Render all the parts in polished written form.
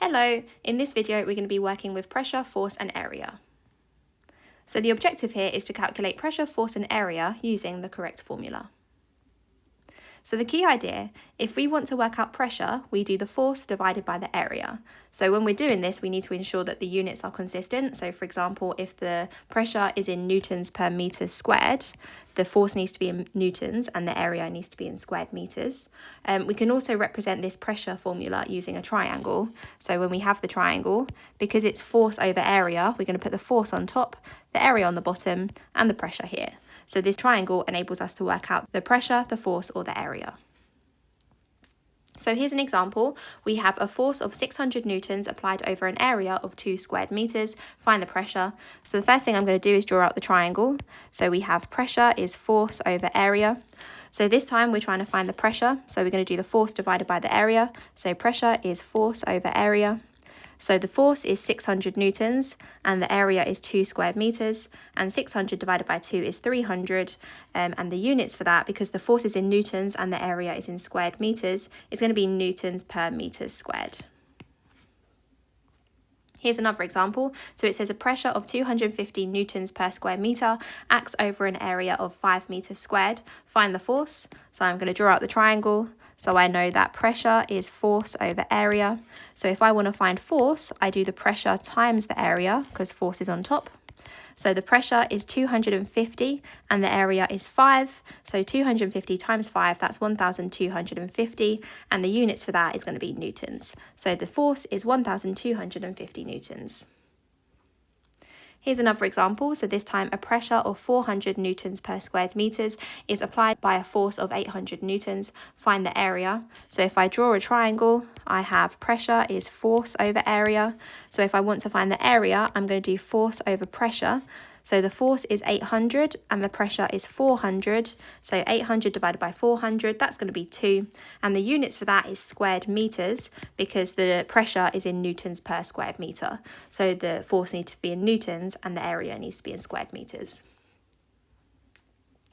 Hello, in this video we're going to be working with pressure, force and area. So the objective here is to calculate pressure, force and area using the correct formula. So the key idea, if we want to work out pressure, we do the force divided by the area. So when we're doing this, we need to ensure that the units are consistent. So for example, if the pressure is in newtons per metre squared, the force needs to be in newtons and the area needs to be in squared metres. We can also represent this pressure formula using a triangle. So when we have the triangle, because it's force over area, we're going to put the force on top, the area on the bottom and the pressure here. So this triangle enables us to work out the pressure, the force or the area. So here's an example. We have a force of 600 newtons applied over an area of 2 squared metres. Find the pressure. So the first thing I'm going to do is draw out the triangle. So we have pressure is force over area. So this time we're trying to find the pressure. So we're going to do the force divided by the area. So pressure is force over area. So the force is 600 newtons and the area is 2 squared metres, and 600 divided by 2 is 300, and the units for that, because the force is in newtons and the area is in squared metres, is going to be newtons per metre squared. Here's another example. So it says a pressure of 250 newtons per square metre acts over an area of 5 metres squared. Find the force. So I'm going to draw out the triangle. So I know that pressure is force over area. So if I want to find force, I do the pressure times the area because force is on top. So the pressure is 250 and the area is 5. So 250 times 5, that's 1,250. And the units for that is going to be newtons. So the force is 1,250 newtons. Here's another example. So this time a pressure of 400 newtons per squared metres is applied by a force of 800 newtons. Find the area. So if I draw a triangle, I have pressure is force over area. So if I want to find the area, I'm going to do force over pressure. So the force is 800 and the pressure is 400. So 800 divided by 400, that's going to be 2. And the units for that is squared metres because the pressure is in newtons per squared metre. So the force needs to be in newtons and the area needs to be in squared metres.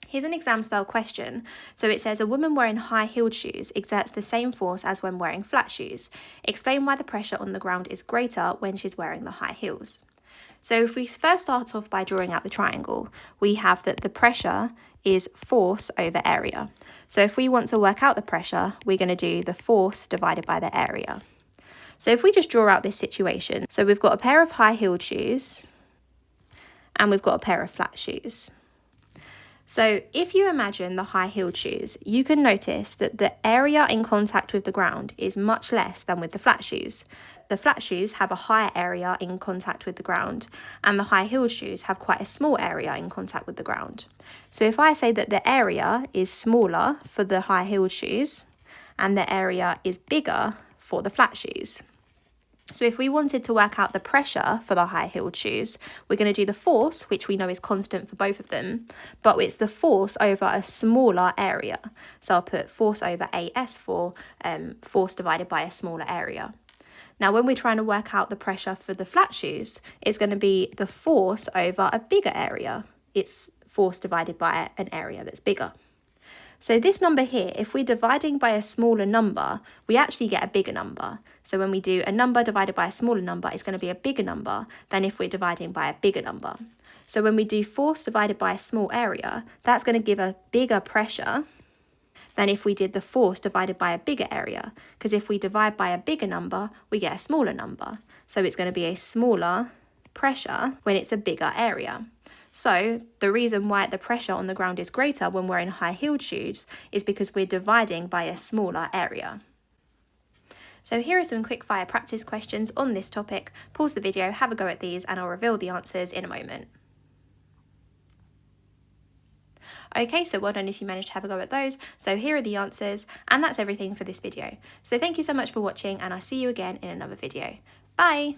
Here's an exam style question. So it says a woman wearing high-heeled shoes exerts the same force as when wearing flat shoes. Explain why the pressure on the ground is greater when she's wearing the high heels. So if we first start off by drawing out the triangle, we have that the pressure is force over area. So if we want to work out the pressure, we're going to do the force divided by the area. So if we just draw out this situation, so we've got a pair of high-heeled shoes and we've got a pair of flat shoes. So if you imagine the high-heeled shoes, you can notice that the area in contact with the ground is much less than with the flat shoes. The flat shoes have a higher area in contact with the ground, and the high-heeled shoes have quite a small area in contact with the ground. So if I say that the area is smaller for the high-heeled shoes, and the area is bigger for the flat shoes. So if we wanted to work out the pressure for the high-heeled shoes, we're going to do the force, which we know is constant for both of them, but it's the force over a smaller area. So I'll put force over AS for force divided by a smaller area. Now, when we're trying to work out the pressure for the flat shoes, it's going to be the force over a bigger area. It's force divided by an area that's bigger. So this number here, if we're dividing by a smaller number, we actually get a bigger number. So when we do a number divided by a smaller number, it's going to be a bigger number than if we're dividing by a bigger number. So when we do force divided by a small area, that's going to give a bigger pressure than if we did the force divided by a bigger area. Because if we divide by a bigger number, we get a smaller number. So it's going to be a smaller pressure when it's a bigger area. So the reason why the pressure on the ground is greater when we're in high-heeled shoes is because we're dividing by a smaller area. So here are some quick fire practice questions on this topic. Pause the video, have a go at these, and I'll reveal the answers in a moment. Okay, so well done if you managed to have a go at those. So here are the answers, and that's everything for this video. So thank you so much for watching, and I'll see you again in another video. Bye!